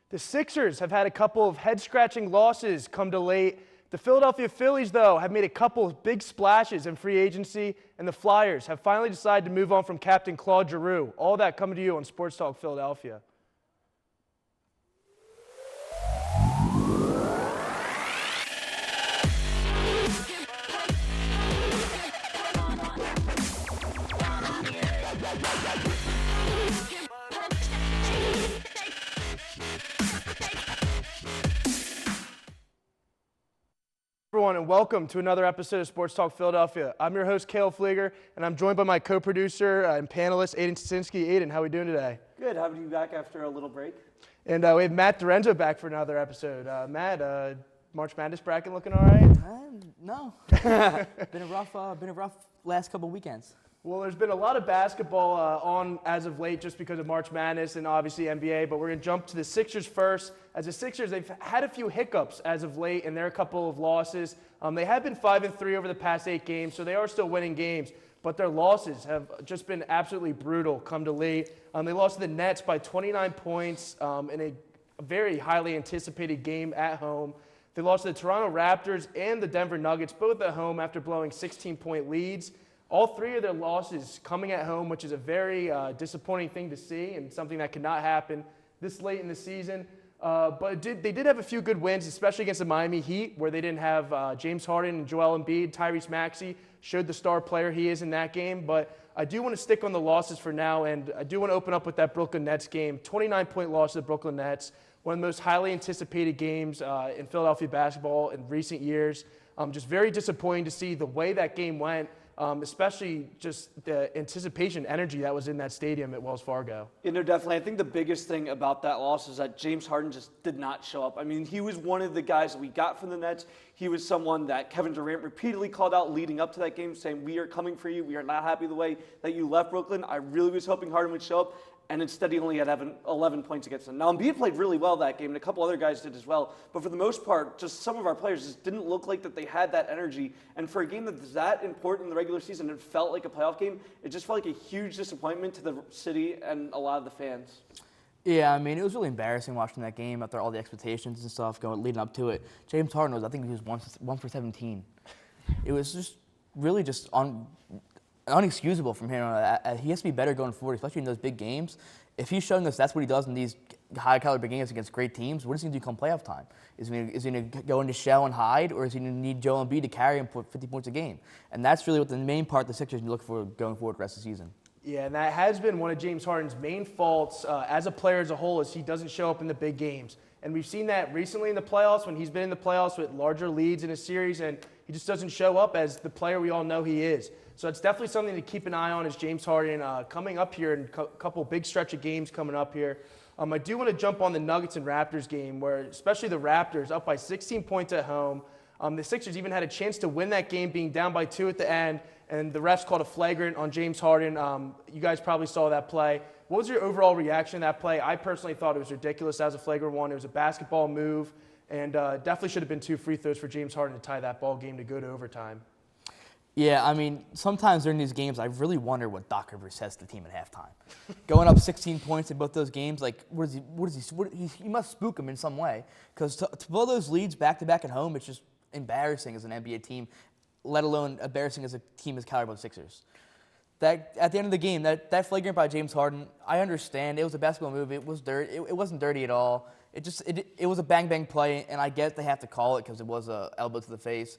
The Sixers have had a couple of head-scratching losses come to late. The Philadelphia Phillies, though, have made a couple of big splashes in free agency, and the Flyers have finally decided to move on from captain Claude Giroux. All that coming to you on Sports Talk Philadelphia. Everyone, and welcome to another episode of Sports Talk Philadelphia. I'm your host, Cale Flieger, and I'm joined by my co-producer and panelist, Aiden Stasinski. Aiden, how are we doing today? Good. Having you back after a little break. And we have Matt Dorenzo back for another episode. Matt, March Madness bracket looking all right? No. been a rough last couple weekends. Well, there's been a lot of basketball on as of late just because of March Madness and obviously NBA, but we're going to jump to the Sixers first. As the Sixers, they've had a few hiccups as of late, and there are a couple of losses. They have been 5-3 over the past 8 games, so they are still winning games, but their losses have just been absolutely brutal come to late. They lost to the Nets by 29 points in a very highly anticipated game at home. They lost to the Toronto Raptors and the Denver Nuggets, both at home after blowing 16-point leads. All 3 of their losses coming at home, which is a very disappointing thing to see and something that could not happen this late in the season. But they did have a few good wins, especially against the Miami Heat, where they didn't have James Harden and Joel Embiid. Tyrese Maxey showed the star player he is in that game. But I do want to stick on the losses for now, and I do want to open up with that Brooklyn Nets game. 29-point loss to the Brooklyn Nets, one of the most highly anticipated games in Philadelphia basketball in recent years. Just very disappointing to see the way that game went. Especially just the anticipation energy that was in that stadium at Wells Fargo. You know, definitely. I think the biggest thing about that loss is that James Harden just did not show up. I mean, he was one of the guys that we got from the Nets. He was someone that Kevin Durant repeatedly called out leading up to that game, saying, "We are coming for you. We are not happy the way that you left Brooklyn." I really was hoping Harden would show up, and instead he only had 11 points against them. Now, Embiid played really well that game, and a couple other guys did as well. But for the most part, just some of our players just didn't look like that they had that energy. And for a game that's that important in the regular season, it felt like a playoff game. It just felt like a huge disappointment to the city and a lot of the fans. Yeah, I mean, it was really embarrassing watching that game after all the expectations and stuff leading up to it. James Harden I think he was 1 for 17. It was just really just unexcusable from him. He has to be better going forward, especially in those big games. If he's showing us that's what he does in these high-caliber games against great teams, what is he going to do come playoff time? Is he going to go into shell and hide, or is he going to need Joel Embiid to carry him for 50 points a game? And that's really what the main part the Sixers look for going forward the rest of the season. Yeah, and that has been one of James Harden's main faults as a player as a whole is he doesn't show up in the big games. And we've seen that recently in the playoffs when he's been in the playoffs with larger leads in a series, and he just doesn't show up as the player we all know he is. So it's definitely something to keep an eye on as James Harden coming up here in a couple big stretch of games coming up here. I do want to jump on the Nuggets and Raptors game where especially the Raptors up by 16 points at home. The Sixers even had a chance to win that game being down by 2 at the end, and the refs called a flagrant on James Harden. You guys probably saw that play. What was your overall reaction to that play? I personally thought it was ridiculous as a flagrant one. It was a basketball move, and definitely should have been 2 free throws for James Harden to tie that ball game to go to overtime. Yeah, I mean, sometimes during these games, I really wonder what Doc Rivers says to the team at halftime. Going up 16 points in both those games, like, he must spook them in some way. Because to blow those leads back-to-back at home, it's just embarrassing as an NBA team, let alone embarrassing as a team as caliber of the Sixers. That at the end of the game, that flagrant by James Harden, I understand. It was a basketball move. It was dirt. It wasn't dirty at all. It was a bang-bang play, and I get they have to call it because it was an elbow to the face.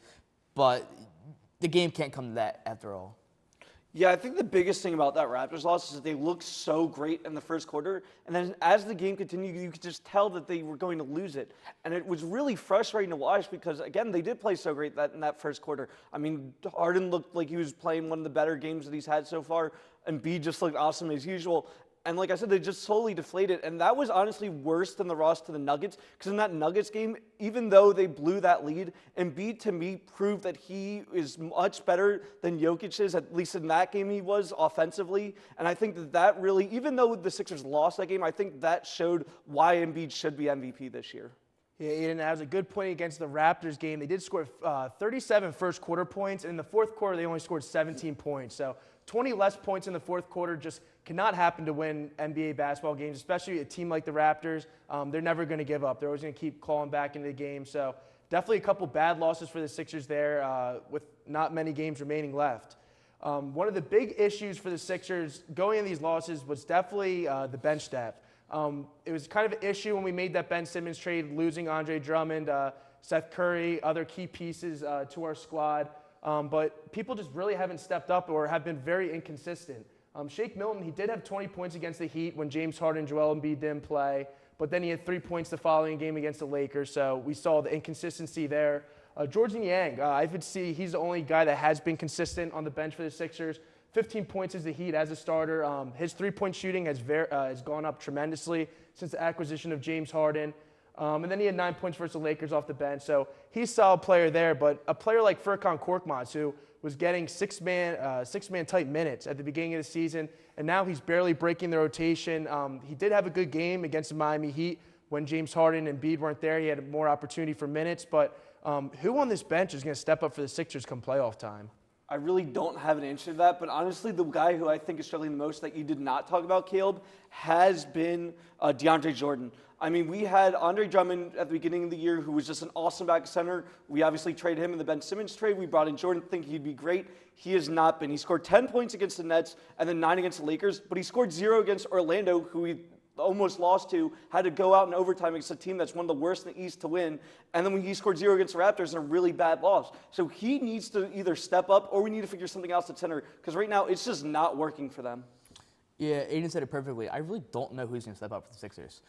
But the game can't come to that after all. Yeah, I think the biggest thing about that Raptors loss is that they looked so great in the first quarter, and then as the game continued, you could just tell that they were going to lose it. And it was really frustrating to watch because, again, they did play so great in that first quarter. I mean, Harden looked like he was playing one of the better games that he's had so far, and Embiid just looked awesome as usual. And like I said, they just slowly deflated. And that was honestly worse than the loss to the Nuggets. Because in that Nuggets game, even though they blew that lead, Embiid, to me, proved that he is much better than Jokic is. At least in that game he was offensively. And I think that really, even though the Sixers lost that game, I think that showed why Embiid should be MVP this year. Yeah, Aiden, that was a good point against the Raptors game. They did score 37 first quarter points, and in the fourth quarter they only scored 17 points. So 20 less points in the fourth quarter, just cannot happen to win NBA basketball games, especially a team like the Raptors. They're never going to give up. They're always going to keep clawing back into the game. So definitely a couple bad losses for the Sixers there with not many games remaining left. One of the big issues for the Sixers going in these losses was definitely the bench depth. It was kind of an issue when we made that Ben Simmons trade, losing Andre Drummond, Seth Curry, other key pieces to our squad. But people just really haven't stepped up or have been very inconsistent. Shake Milton, he did have 20 points against the Heat when James Harden and Joel Embiid didn't play, but then he had 3 points the following game against the Lakers, so we saw the inconsistency there. Jordan Yang, I would see he's the only guy that has been consistent on the bench for the Sixers. 15 points as the Heat as a starter. His three-point shooting has gone up tremendously since the acquisition of James Harden. And then he had 9 points versus the Lakers off the bench. So he's a solid player there. But a player like Furkan Korkmaz, who was getting six-man type minutes at the beginning of the season, and now he's barely breaking the rotation. He did have a good game against the Miami Heat when James Harden and Embiid weren't there. He had more opportunity for minutes. But who on this bench is going to step up for the Sixers come playoff time? I really don't have an answer to that, but honestly, the guy who I think is struggling the most that you did not talk about, Caleb, has been DeAndre Jordan. I mean, we had Andre Drummond at the beginning of the year, who was just an awesome back center. We obviously traded him in the Ben Simmons trade. We brought in Jordan thinking he'd be great. He has not been. He scored 10 points against the Nets and then 9 against the Lakers, but he scored 0 against Orlando, who he almost lost to, had to go out in overtime against a team that's one of the worst in the East to win. And then when he scored 0 against the Raptors in a really bad loss. So he needs to either step up or we need to figure something else at center because right now it's just not working for them. Yeah, Aiden said it perfectly. I really don't know who's going to step up for the Sixers.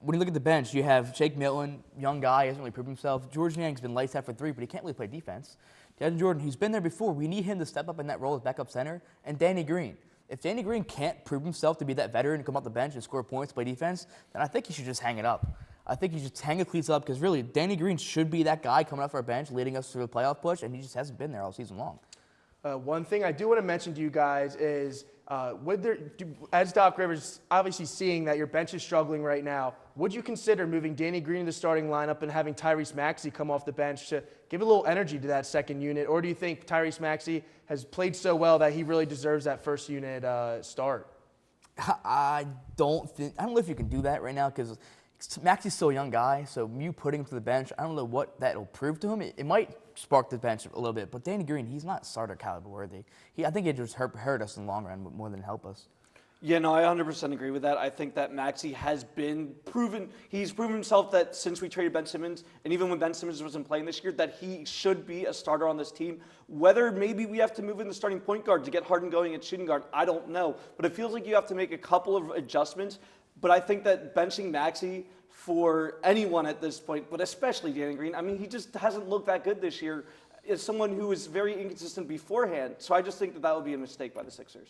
When you look at the bench, you have Shake Milton, young guy, hasn't really proved himself. George Niang's been lights out for 3, but he can't really play defense. DeAndre Jordan, he's been there before. We need him to step up in that role as backup center. And Danny Green. If Danny Green can't prove himself to be that veteran and come off the bench and score points, play defense, then I think he should just hang it up. I think he should hang the cleats up because really, Danny Green should be that guy coming off our bench, leading us to a playoff push, and he just hasn't been there all season long. One thing I do want to mention to you guys is, as Doc Rivers obviously seeing that your bench is struggling right now, would you consider moving Danny Green to the starting lineup and having Tyrese Maxey come off the bench to give a little energy to that second unit? Or do you think Tyrese Maxey has played so well that he really deserves that first unit start? I don't know if you can do that right now because Maxey's still a young guy, so you putting him to the bench, I don't know what that'll prove to him. It might spark the bench a little bit, but Danny Green, he's not starter caliber worthy. I think it just hurt us in the long run more than help us. Yeah, no, I 100% agree with that. I think that Maxey has been proven. He's proven himself that since we traded Ben Simmons, and even when Ben Simmons wasn't playing this year, that he should be a starter on this team. Whether maybe we have to move in the starting point guard to get Harden going at shooting guard, I don't know. But it feels like you have to make a couple of adjustments. But I think that benching Maxey for anyone at this point, but especially Danny Green, I mean, he just hasn't looked that good this year as someone who was very inconsistent beforehand. So I just think that would be a mistake by the Sixers.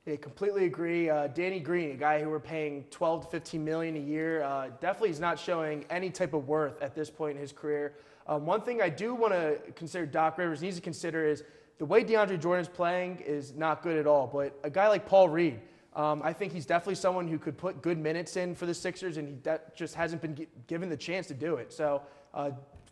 Yeah, completely agree. Danny Green, a guy who we're paying $12 to $15 million a year, definitely is not showing any type of worth at this point in his career. One thing I do want to consider Doc Rivers needs to consider is the way DeAndre Jordan's playing is not good at all. But a guy like Paul Reed, I think he's definitely someone who could put good minutes in for the Sixers, and he just hasn't been given the chance to do it. So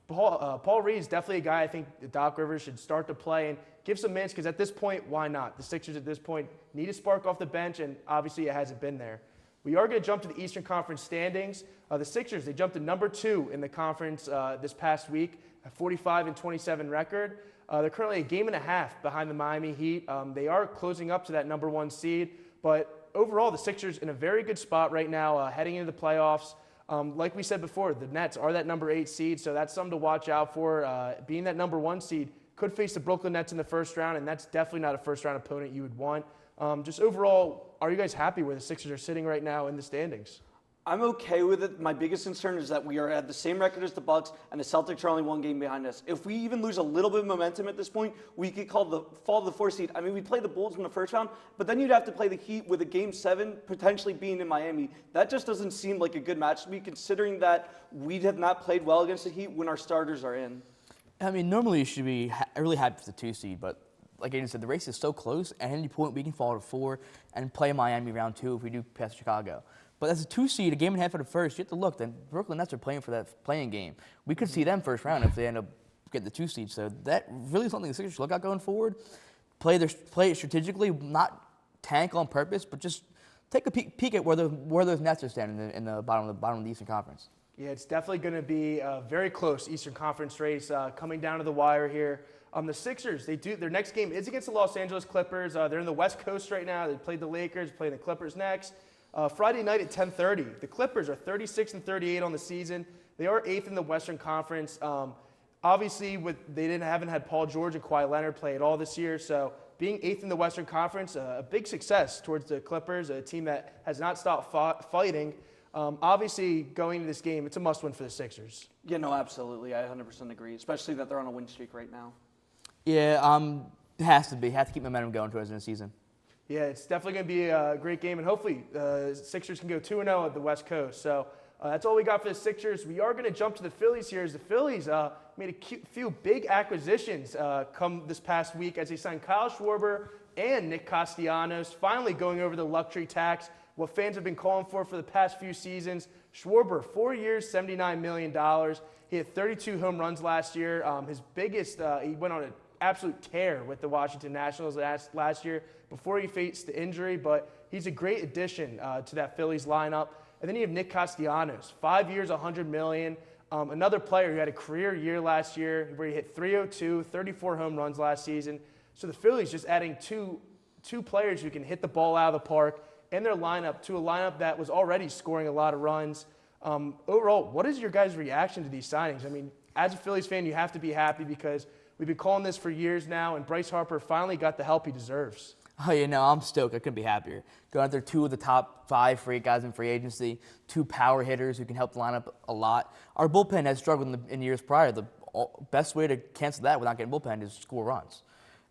Paul Reed is definitely a guy I think Doc Rivers should start to play and give some minutes because at this point, why not? The Sixers at this point need a spark off the bench, and obviously it hasn't been there. We are going to jump to the Eastern Conference standings. The Sixers, they jumped to number 2 in the conference this past week, a 45-27 record. They're currently a game and a half behind the Miami Heat. They are closing up to that number 1 seed, but overall the Sixers in a very good spot right now heading into the playoffs. Like we said before, the Nets are that number 8 seed, so that's something to watch out for. Being that number 1 seed, could face the Brooklyn Nets in the first round, and that's definitely not a first-round opponent you would want. Just overall, are you guys happy where the Sixers are sitting right now in the standings? I'm okay with it. My biggest concern is that we are at the same record as the Bucks, and the Celtics are only 1 game behind us. If we even lose a little bit of momentum at this point, we could fall to the 4th seed. I mean, we play the Bulls in the first round, but then you'd have to play the Heat with a Game 7 potentially being in Miami. That just doesn't seem like a good match to me, considering that we have not played well against the Heat when our starters are in. I mean, normally you should be really happy with the 2 seed, but like Aiden said, the race is so close. At any point, we can fall to 4 and play Miami round 2 if we do pass Chicago. But as a 2 seed, a game and a half at the first, you have to look. Then Brooklyn Nets are playing for that playing game. We could see them first round if they end up getting the 2 seed. So that really is something the Sixers should look at going forward. Play it strategically, not tank on purpose, but just take a peek at where those Nets are standing in the bottom of the Eastern Conference. Yeah, it's definitely going to be a very close Eastern Conference race coming down to the wire here. The Sixers, their next game is against the Los Angeles Clippers. They're in the West Coast right now. They played the Lakers, playing the Clippers next. Friday night at 10:30. The Clippers are 36-38 on the season. They are 8th in the Western Conference. Obviously, haven't had Paul George and Kawhi Leonard play at all this year, so being 8th in the Western Conference, a big success towards the Clippers, a team that has not stopped fighting. Obviously, going into this game, it's a must-win for the Sixers. Yeah, no, absolutely. I 100% agree, especially that they're on a win streak right now. Yeah, it has to be. Have to keep momentum going towards the end of the season. Yeah, it's definitely going to be a great game, and hopefully Sixers can go 2-0 at the West Coast. So that's all we got for the Sixers. We are going to jump to the Phillies here, as the Phillies made a few big acquisitions come this past week as they signed Kyle Schwarber and Nick Castellanos, finally going over the luxury tax, what fans have been calling for the past few seasons. Schwarber, 4 years, $79 million. He had 32 home runs last year. His biggest, he went on an absolute tear with the Washington Nationals last year before he faced the injury, but he's a great addition to that Phillies lineup. And then you have Nick Castellanos, 5 years, $100 million. Another player who had a career year last year where he hit 302, 34 home runs last season. So the Phillies just adding two players who can hit the ball out of the park in their lineup to a lineup that was already scoring a lot of runs. Overall, what is your guys' reaction to these signings? I mean, as a Phillies fan, you have to be happy because we've been calling this for years now, and Bryce Harper finally got the help he deserves. Oh, yeah, no, I'm stoked. I couldn't be happier. Going out there, 2 of the top 5 free guys in free agency, 2 power hitters who can help the lineup a lot. Our bullpen has struggled in years prior. The best way to cancel that without getting bullpen is score runs.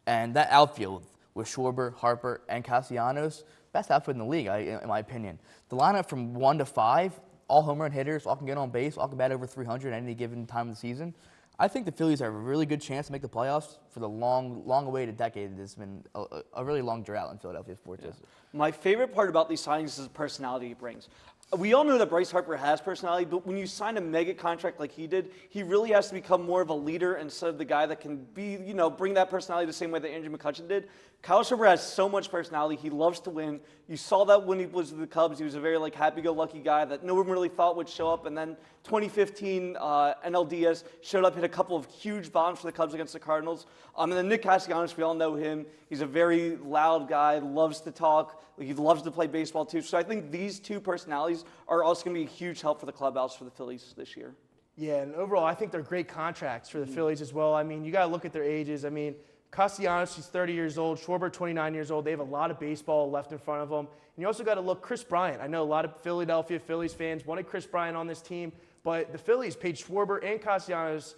And that outfield with Schwarber, Harper, and Castellanos, best outfield in the league, in my opinion. The lineup from 1 to 5, all home run hitters, all can get on base, all can bat over 300 at any given time of the season. I think the Phillies have a really good chance to make the playoffs for the long-awaited decade. It's been a really long drought in Philadelphia sports. Yeah. My favorite part about these signings is the personality he brings. We all know that Bryce Harper has personality, but when you sign a mega contract like he did, he really has to become more of a leader instead of the guy that can be, bring that personality the same way that Andrew McCutchen did. Kyle Schwarber has so much personality. He loves to win. You saw that when he was with the Cubs. He was a very happy-go-lucky guy that no one really thought would show up. And then 2015, NLDS showed up, hit a couple of huge bombs for the Cubs against the Cardinals. And then Nick Castellanos, we all know him. He's a very loud guy, loves to talk. He loves to play baseball too. So I think these 2 personalities are also going to be a huge help for the clubhouse for the Phillies this year. Yeah, and overall, I think they're great contracts for the Phillies as well. I mean, you got to look at their ages. I mean, Castellanos, he's 30 years old. Schwarber, 29 years old. They have a lot of baseball left in front of them. And you also got to look Chris Bryant. I know a lot of Philadelphia Phillies fans wanted Chris Bryant on this team, but the Phillies paid Schwarber and Castellanos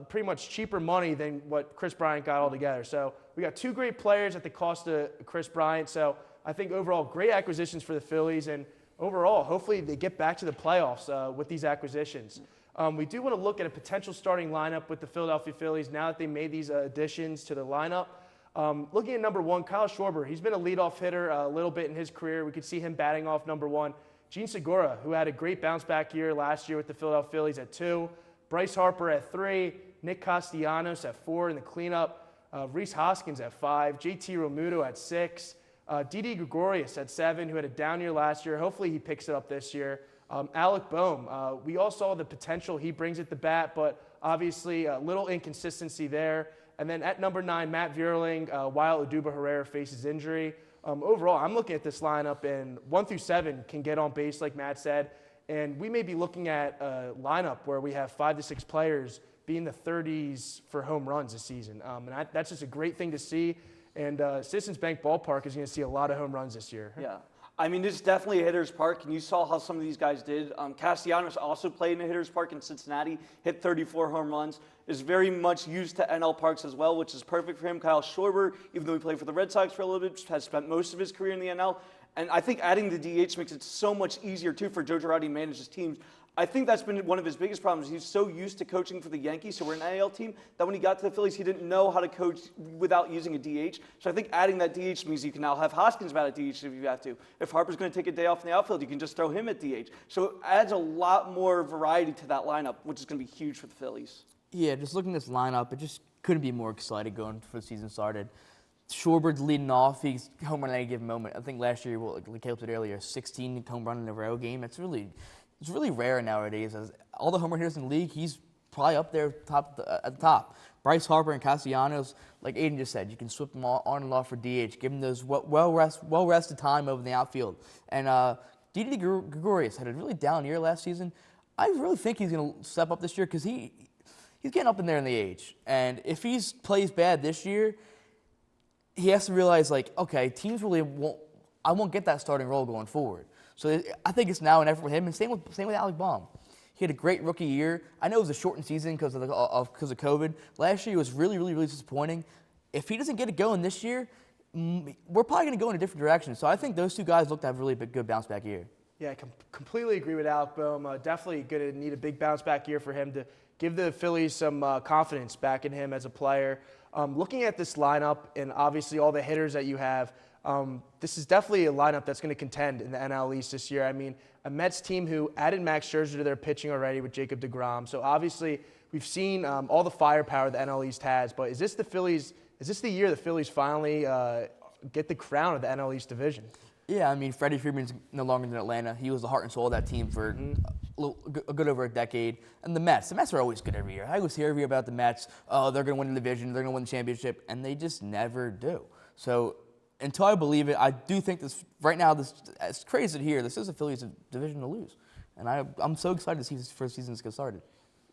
pretty much cheaper money than what Chris Bryant got altogether. So we got 2 great players at the cost of Chris Bryant. So I think overall, great acquisitions for the Phillies. And overall, hopefully they get back to the playoffs with these acquisitions. We do want to look at a potential starting lineup with the Philadelphia Phillies now that they made these additions to the lineup. Looking at number 1, Kyle Schwarber. He's been a leadoff hitter a little bit in his career. We could see him batting off number 1. Gene Segura, who had a great bounce-back year last year with the Philadelphia Phillies at 2. Bryce Harper at 3. Nick Castellanos at 4 in the cleanup. Rhys Hoskins at 5. JT Realmuto at 6. Didi Gregorius at 7, who had a down year last year. Hopefully he picks it up this year. Alec Boehm, we all saw the potential he brings at the bat, but obviously a little inconsistency there. And then at number 9, Matt Vierling, while Odubel Herrera faces injury. Overall, I'm looking at this lineup, and 1 through 7 can get on base, like Matt said. And we may be looking at a lineup where we have 5 to 6 players be in the 30s for home runs this season. And that's just a great thing to see. And Citizens Bank Ballpark is going to see a lot of home runs this year. Yeah. I mean, it's definitely a hitter's park, and you saw how some of these guys did. Castellanos also played in a hitter's park in Cincinnati, hit 34 home runs, is very much used to NL parks as well, which is perfect for him. Kyle Schwarber, even though he played for the Red Sox for a little bit, has spent most of his career in the NL. And I think adding the DH makes it so much easier, too, for Joe Girardi to manage his teams. I think that's been one of his biggest problems. He's so used to coaching for the Yankees, so we're an AL team, that when he got to the Phillies, he didn't know how to coach without using a DH. So I think adding that DH means you can now have Hoskins bat at DH if you have to. If Harper's going to take a day off in the outfield, you can just throw him at DH. So it adds a lot more variety to that lineup, which is going to be huge for the Phillies. Yeah, just looking at this lineup, it just couldn't be more excited going before the season started. Shorebirds leading off. He's home run at any given moment. I think last year, like Caleb said earlier, 16 home run in a row game. It's really rare nowadays. As all the home run hitters in the league, he's probably up there at the top. Bryce Harper and Castellanos, like Aiden just said, you can swip them on and off for DH, give them those well-rested time over in the outfield. And Didi Gregorius had a really down year last season. I really think he's going to step up this year because he's getting up in there in the age. And if he plays bad this year, he has to realize, like, okay, teams really I won't get that starting role going forward. So I think it's now and ever with him, and same with Alec Baum. He had a great rookie year. I know it was a shortened season because of COVID. Last year was really disappointing. If he doesn't get it going this year, we're probably going to go in a different direction. So I think those two guys look to have a really good bounce back year. Yeah, I completely agree with Alec Boehm. Definitely going to need a big bounce back year for him to give the Phillies some confidence back in him as a player. Looking at this lineup and obviously all the hitters that you have, this is definitely a lineup that's going to contend in the NL East this year. I mean, a Mets team who added Max Scherzer to their pitching already with Jacob deGrom. So obviously we've seen all the firepower the NL East has. But is this the year the Phillies finally get the crown of the NL East division? Yeah, I mean, Freddie Freeman's no longer in Atlanta. He was the heart and soul of that team for a good over a decade. And the Mets are always good every year. I always hear about the Mets. Oh, they're going to win the division. They're going to win the championship. And they just never do. So until I believe it, I do think this right now, it's crazy to hear, this is the Phillies' division to lose. And I'm so excited to see this first season get started.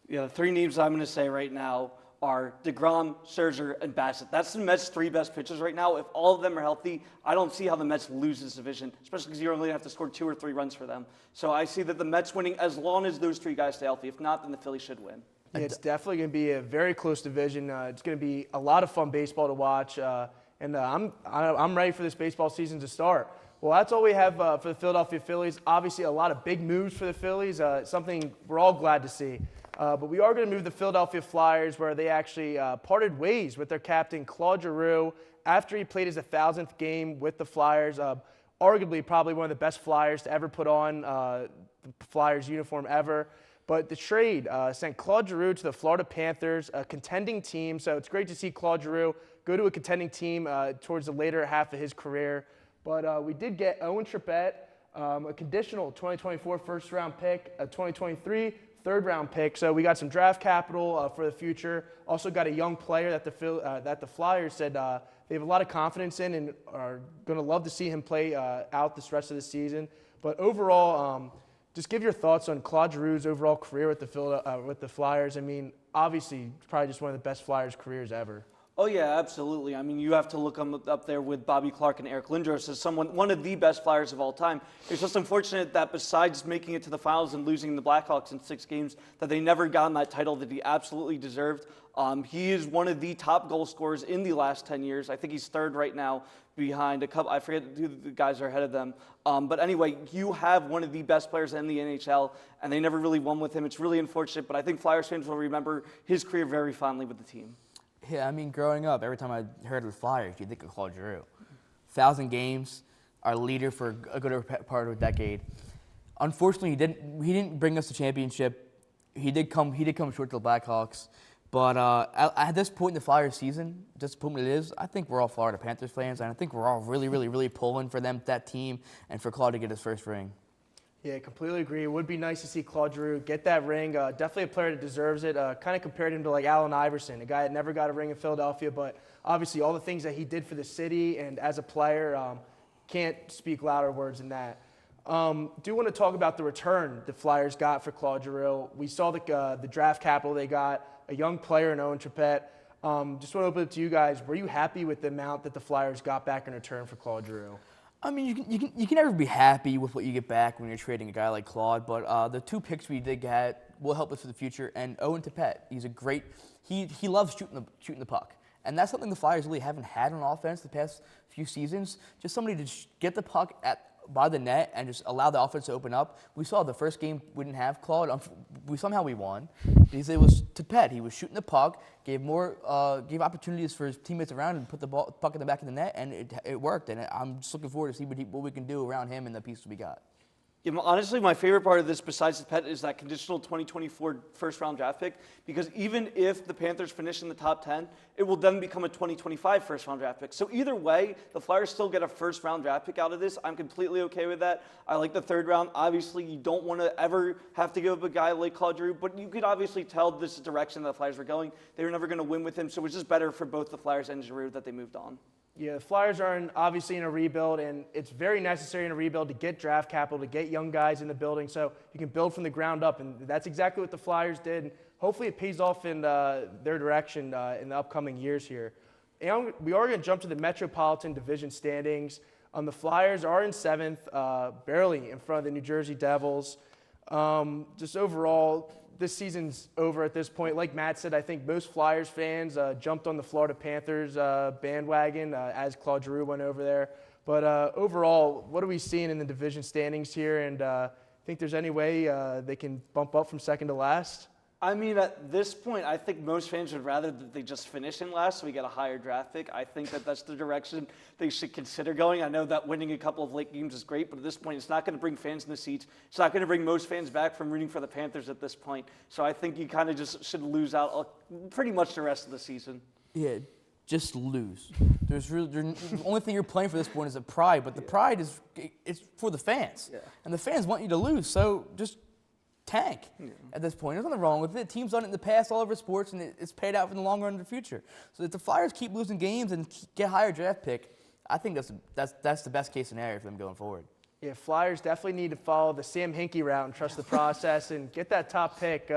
Yeah, the three names I'm going to say right now are deGrom, Scherzer, and Bassett. That's the Mets' three best pitchers right now. If all of them are healthy, I don't see how the Mets lose this division, especially because you only have to score 2 or 3 runs for them. So I see that the Mets winning as long as those three guys stay healthy. If not, then the Phillies should win. Yeah, it's definitely going to be a very close division. It's going to be a lot of fun baseball to watch, and I'm ready for this baseball season to start. Well, that's all we have for the Philadelphia Phillies. Obviously, a lot of big moves for the Phillies, something we're all glad to see. But we are going to move the Philadelphia Flyers, where they actually parted ways with their captain, Claude Giroux, after he played his 1,000th game with the Flyers. Arguably, probably one of the best Flyers to ever put on the Flyers uniform ever. But the trade sent Claude Giroux to the Florida Panthers, a contending team. So it's great to see Claude Giroux go to a contending team towards the later half of his career. But we did get Owen Trippett, a conditional 2024 first-round pick, a 2023 third-round pick. So we got some draft capital for the future. Also got a young player that the Flyers said they have a lot of confidence in and are going to love to see him play out this rest of the season. But overall, just give your thoughts on Claude Giroux's overall career with the Flyers. I mean, obviously, probably just one of the best Flyers careers ever. Oh, yeah, absolutely. I mean, you have to look up there with Bobby Clark and Eric Lindros as one of the best Flyers of all time. It's just unfortunate that besides making it to the finals and losing the Blackhawks in 6 games, that they never got that title that he absolutely deserved. He is one of the top goal scorers in the last 10 years. I think he's third right now behind a couple. I forget who the guys are ahead of them. But anyway, you have one of the best players in the NHL, and they never really won with him. It's really unfortunate, but I think Flyers fans will remember his career very fondly with the team. Yeah, I mean, growing up, every time I heard of the Flyers, you think of Claude Giroux. 1,000 games, our leader for a good part of a decade. Unfortunately, he didn't bring us the championship. He did come short to the Blackhawks. But at this point in the Flyers season, disappointment it is, I think we're all Florida Panthers fans, and I think we're all really pulling for that team and for Claude to get his first ring. Yeah, completely agree. It would be nice to see Claude Giroux get that ring. Definitely a player that deserves it. Kind of compared him to like Allen Iverson, a guy that never got a ring in Philadelphia, but obviously all the things that he did for the city and as a player, can't speak louder words than that. Do want to talk about the return the Flyers got for Claude Giroux. We saw the draft capital they got, a young player in Owen Trippett. Just want to open it to you guys. Were you happy with the amount that the Flyers got back in return for Claude Giroux? I mean, you can never be happy with what you get back when you're trading a guy like Claude, but the 2 picks we did get will help us for the future. And Owen Trippett, he's a great – he loves shooting the puck. And that's something the Flyers really haven't had on offense the past few seasons. Just somebody to get the puck by the net and just allow the offense to open up. We saw the first game we didn't have Claude. Somehow we won because it was Trippett. He was shooting the puck, gave opportunities for his teammates around and put the puck in the back of the net, and it worked. And I'm just looking forward to see what we can do around him and the pieces we got. Yeah, honestly, my favorite part of this, besides the pet, is that conditional 2024 first-round draft pick. Because even if the Panthers finish in the top 10, it will then become a 2025 first-round draft pick. So either way, the Flyers still get a first-round draft pick out of this. I'm completely okay with that. I like the third round. Obviously, you don't want to ever have to give up a guy like Claude Giroux, but you could obviously tell this is the direction that the Flyers were going. They were never going to win with him, so it was just better for both the Flyers and Giroux that they moved on. Yeah, the Flyers are obviously in a rebuild, and it's very necessary in a rebuild to get draft capital, to get young guys in the building so you can build from the ground up. And that's exactly what the Flyers did. And hopefully it pays off in their direction in the upcoming years here. And we are going to jump to the Metropolitan Division standings. The Flyers are in 7th, barely in front of the New Jersey Devils. Just overall, this season's over at this point. Like Matt said, I think most Flyers fans jumped on the Florida Panthers bandwagon as Claude Giroux went over there. But overall, what are we seeing in the division standings here? And think there's any way they can bump up from second to last? I mean, at this point, I think most fans would rather that they just finish in last so we get a higher draft pick. I think that that's the direction they should consider going. I know that winning a couple of late games is great, but at this point, it's not going to bring fans in the seats. It's not going to bring most fans back from rooting for the Panthers at this point. So I think you kind of just should lose out pretty much the rest of the season. Yeah, just lose. The only thing you're playing for this point is a pride, but the pride is for the fans. Yeah. And the fans want you to lose, so just tank at this point. There's nothing wrong with it. Teams done it in the past all over sports, and it's paid out for the long run in the future. So if the Flyers keep losing games and get higher draft pick, I think that's the best case scenario for them going forward. Yeah, Flyers definitely need to follow the Sam Hinkie route and trust the process and get that top pick.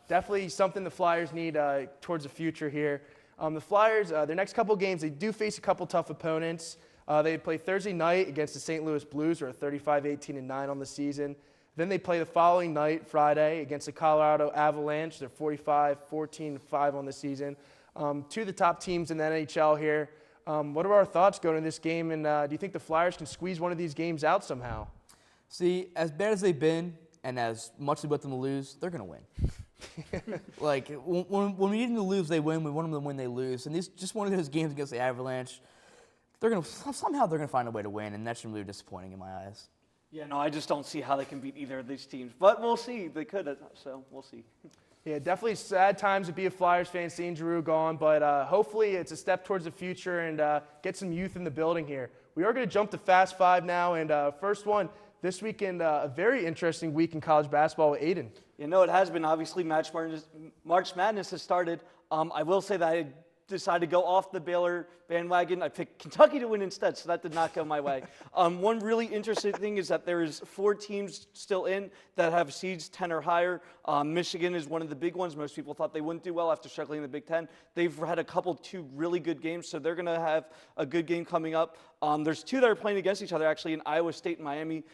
Definitely something the Flyers need towards the future here. The Flyers, their next couple games, they do face a couple tough opponents. They play Thursday night against the St. Louis Blues, who are 35-18-9 on the season. Then they play the following night, Friday, against the Colorado Avalanche. They're 45-14-5 on the season. Two of the top teams in the NHL here. What are our thoughts going into this game, and do you think the Flyers can squeeze one of these games out somehow? See, as bad as they've been and as much as we want them to lose, they're going to win. Like, when we need them to lose, they win. We want them to win, they lose. And this just one of those games against the Avalanche, somehow they're going to find a way to win, and that's really disappointing in my eyes. Yeah, no, I just don't see how they can beat either of these teams. But we'll see. They could, so we'll see. Yeah, definitely sad times to be a Flyers fan, seeing Giroux gone, but hopefully it's a step towards the future and get some youth in the building here. We are going to jump to Fast Five now, and first one this weekend, a very interesting week in college basketball with Aiden. You know, it has been. Obviously, March Madness has started. I will say that I decided to go off the Baylor bandwagon. I picked Kentucky to win instead, so that did not go my way. One really interesting thing is that there is 4 teams still in that have seeds 10 or higher. Michigan is one of the big ones. Most people thought they wouldn't do well after struggling in the Big Ten. They've had two really good games, so they're going to have a good game coming up. There's 2 that are playing against each other, actually, in Iowa State and Miami.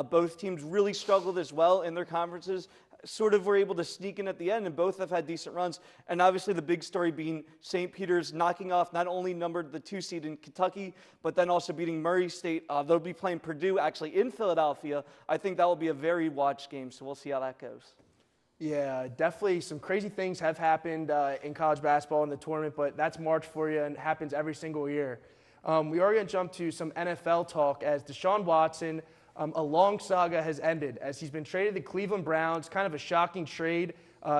Both teams really struggled as well in their conferences. Sort of were able to sneak in at the end, and both have had decent runs. And obviously the big story being St. Peter's knocking off not only numbered the 2 seed in Kentucky, but then also beating Murray State. They'll be playing Purdue actually in Philadelphia. I think that will be a very watched game, so we'll see how that goes. Yeah, definitely some crazy things have happened in college basketball in the tournament, but that's March for you and happens every single year. We are going to jump to some NFL talk as Deshaun Watson, a long saga has ended as he's been traded to Cleveland Browns. Kind of a shocking trade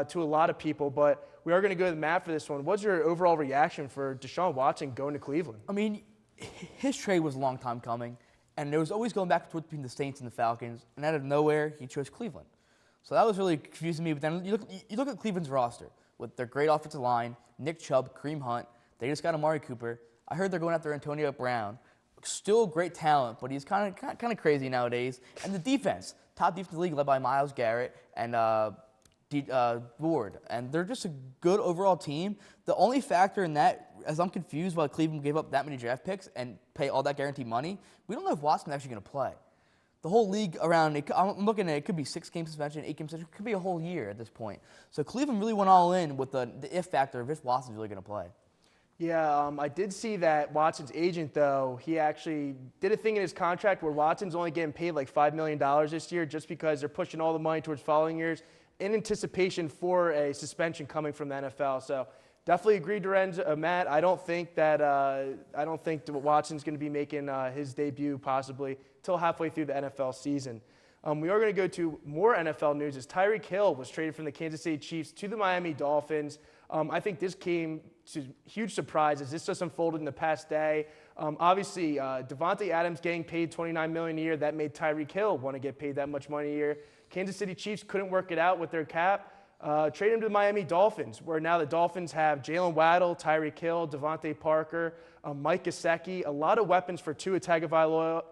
to a lot of people, but we are going to go to Matt for this one. What's your overall reaction for Deshaun Watson going to Cleveland? I mean, his trade was a long time coming, and there was always going back and forth between the Saints and the Falcons, and out of nowhere, he chose Cleveland. So that was really confusing me, but then you look at Cleveland's roster with their great offensive line, Nick Chubb, Kareem Hunt. They just got Amari Cooper. I heard they're going after Antonio Brown. Still great talent, but he's kind of crazy nowadays. And the defense, top defense in the league, led by Myles Garrett and Ward. And they're just a good overall team. The only factor in that, as I'm confused why Cleveland gave up that many draft picks and pay all that guaranteed money, we don't know if Watson's actually going to play. The whole league around, I'm looking at it could be 6-game suspension, 8-game suspension. It could be a whole year at this point. So Cleveland really went all in with the if factor of if Watson's really going to play. Yeah, I did see that Watson's agent, though, he actually did a thing in his contract where Watson's only getting paid like $5 million this year just because they're pushing all the money towards following years in anticipation for a suspension coming from the NFL. So definitely agree, Matt. I don't think that Watson's going to be making his debut possibly till halfway through the NFL season. We are going to go to more NFL news as Tyreek Hill was traded from the Kansas City Chiefs to the Miami Dolphins. I think this came to huge surprise as this just unfolded in the past day. Obviously, Devontae Adams getting paid $29 million a year, that made Tyreek Hill want to get paid that much money a year. Kansas City Chiefs couldn't work it out with their cap. Trade him to the Miami Dolphins, where now the Dolphins have Jalen Waddle, Tyreek Hill, Devontae Parker, Mike Gesicki, a lot of weapons for Tua Tagovailoa,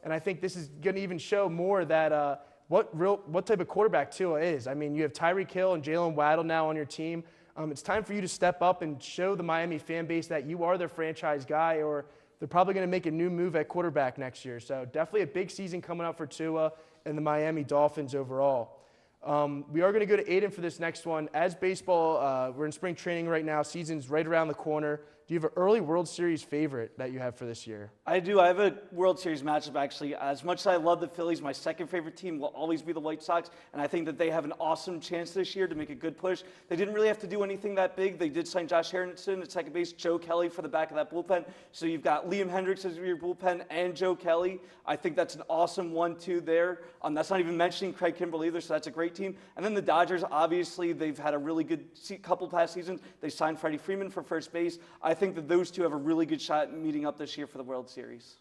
and I think this is going to even show more that what type of quarterback Tua is. I mean, you have Tyreek Hill and Jalen Waddle now on your team. It's time for you to step up and show the Miami fan base that you are their franchise guy, or they're probably going to make a new move at quarterback next year. So definitely a big season coming up for Tua and the Miami Dolphins overall. We are going to go to Aiden for this next one. As baseball, we're in spring training right now. Season's right around the corner. Do you have an early World Series favorite that you have for this year? I do. I have a World Series matchup, actually. As much as I love the Phillies, my second favorite team will always be the White Sox, and I think that they have an awesome chance this year to make a good push. They didn't really have to do anything that big. They did sign Josh Harrison at second base, Joe Kelly for the back of that bullpen. So you've got Liam Hendricks as your bullpen and Joe Kelly. I think that's an awesome 1-2 there. That's not even mentioning Craig Kimbrell either, so that's a great team. And then the Dodgers, obviously, they've had a really good couple past seasons. They signed Freddie Freeman for first base. I think that those two have a really good shot at meeting up this year for the World Series.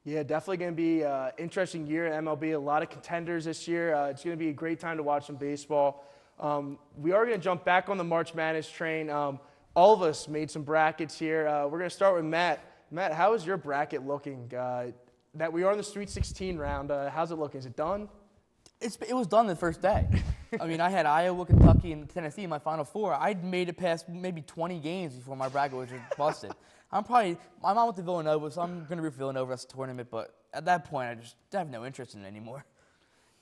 Yeah, definitely going to be an interesting year in MLB. A lot of contenders this year. It's going to be a great time to watch some baseball. We are going to jump back on the March Madness train. All of us made some brackets here. We're going to start with Matt. Matt, how is your bracket looking? That we are in the Sweet 16 round. How's it looking? Is it done? It was done the first day. I mean, I had Iowa, Kentucky, and Tennessee in my Final Four. I'd made it past maybe 20 games before my bracket was just busted. I'm on with the Villanova, so I'm going to root for Villanova as a tournament, but at that point, I have no interest in it anymore.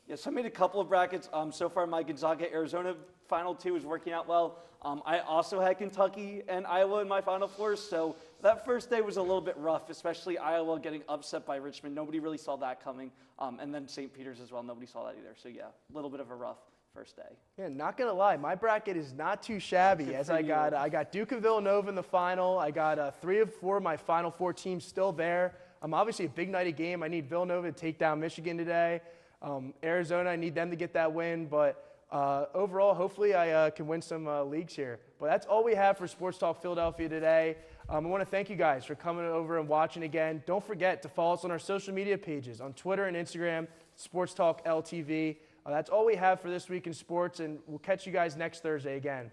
Yes, I made a couple of brackets. So far, my Gonzaga-Arizona Final Two is working out well. I also had Kentucky and Iowa in my Final Four, so that first day was a little bit rough, especially Iowa getting upset by Richmond. Nobody really saw that coming. And then St. Peter's as well. Nobody saw that either. So, yeah, a little bit of a rough first day. Yeah, not going to lie. My bracket is not too shabby, as I got Duke and Villanova in the final. I got 3 of 4 of my Final Four teams still there. Obviously, a big night of game. I need Villanova to take down Michigan today. Arizona, I need them to get that win. But overall, hopefully I can win some leagues here. But that's all we have for Sports Talk Philadelphia today. I want to thank you guys for coming over and watching again. Don't forget to follow us on our social media pages on Twitter and Instagram, Sports Talk LTV. That's all we have for this week in sports, and we'll catch you guys next Thursday again.